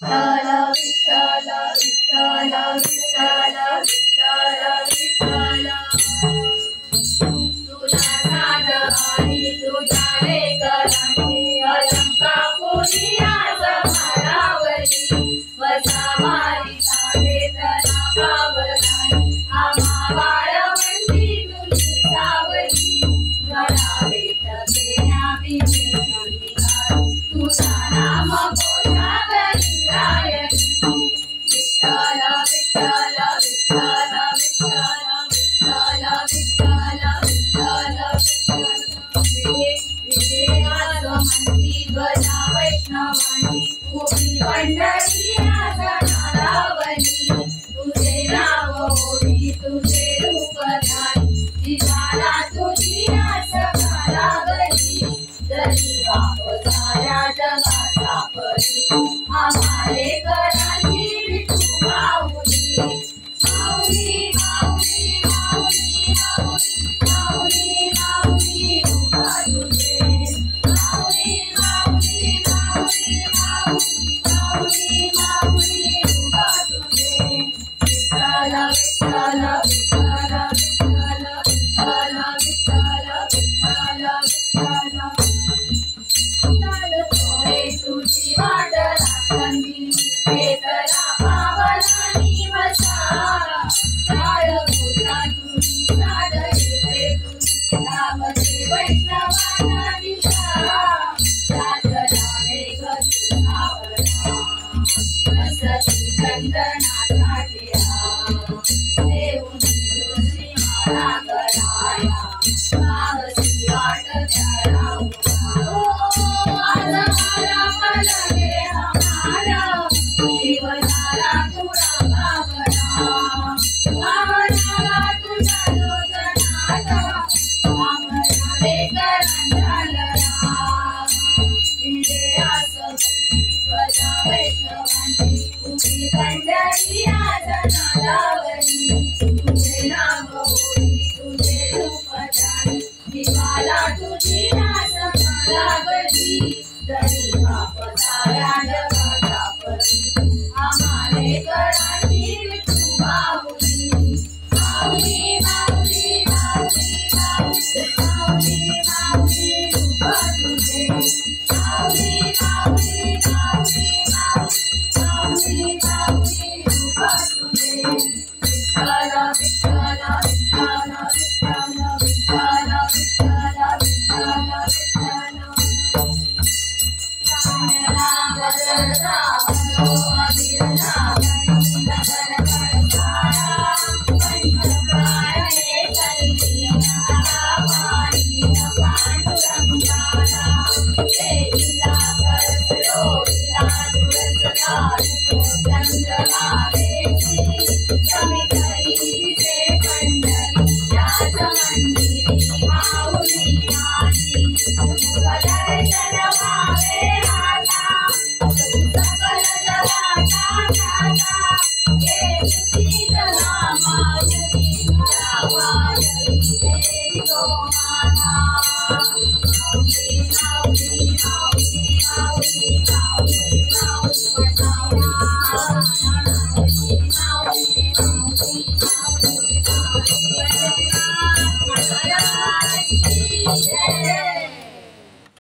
विठ्ठल विठ्ठल विठ्ठल विठ्ठल विठ्ठल तुझा नाद आणि तुझ्या लेकरांची अलंका पुरिया समारावली वसा मारी साधे तना पावलानी आम्हा बाळवंती तुझी सावली घडा भेट देण्या विजेची तुझा नाम बोला गंगायनी विठ्ठल विठ्ठल विठ्ठल विठ्ठल विठ्ठल विठ्ठल विठ्ठल विजयाचं म्हणती ध्वजा वैष्णवांनी उभी पंढरी नाचनालावली तुझे नाव ओढी तुझे रूप ध्यानी जिजाला तुझी नाचना लागली जरी बाप साऱ्या जगाचा परी आम्हाले करांची विठू माऊली माऊली माऊली माऊली माऊली माऊली रूपा तुझे माऊली माऊली माऊली माऊली माऊली रूपा तुझे विठ्ठल विठ्ठल विठ्ठल विठ्ठल विठ्ठल विठ्ठल विठ्ठल विठ्ठल तुझी वाट राखली वेदना पावलानी वसा काळ भोजा तुझी साड येते तुझी लाभते वैष्णवांना दिशा राजराणे तुझा वरा बसती चंदनाचा टिळा देऊनी तुझी माळा गळाया मागची वाट त्याला पंढरी नाचनालावली तुझे नाम ओढी तुझे रूप ध्यानी जिवाला तुझी नाचना लागली जरी बाप साऱ्या जगाचा परी आम्हाले करांची विठू माऊली माऊली माऊली माऊली माऊली माऊली रूपा तुझे माऊली माऊली माऊली माऊली माऊली रूपा तुझे विठ्ठल विठ्ठल विठ्ठल विठ्ठल विठ्ठल विठ्ठल विठ्ठल विठ्ठल चांदला बदलता हलो अभिरला गणी नगर कळसाळा पंचप्राणे कल्ली नाला पाणी पांडुरंगाला तेजीला करसलो तिला तुळस लाल चंद्रला